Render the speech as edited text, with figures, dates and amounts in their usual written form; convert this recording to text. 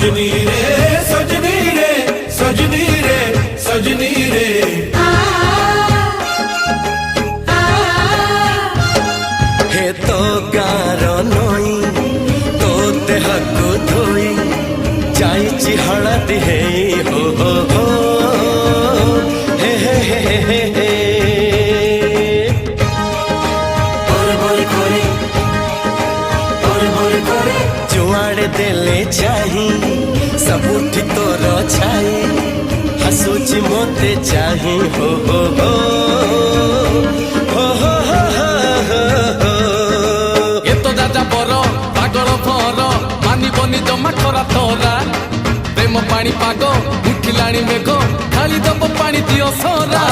सजनी रे सजनी रे सजनी रे सजनी रे हे तो गार नई तो देहको धोई जाइछि हळदी हे हो हे हे हे हे हे जुआड़े देले चाही सबुठी तोर छाई हसुची मोते चाही हो ये तो दादा बरो पागल भर मानिबनी जमा खरा तोरा प्रेम पानी पाग उठिलाणी मेघ खाली दब पानी दियो सोरा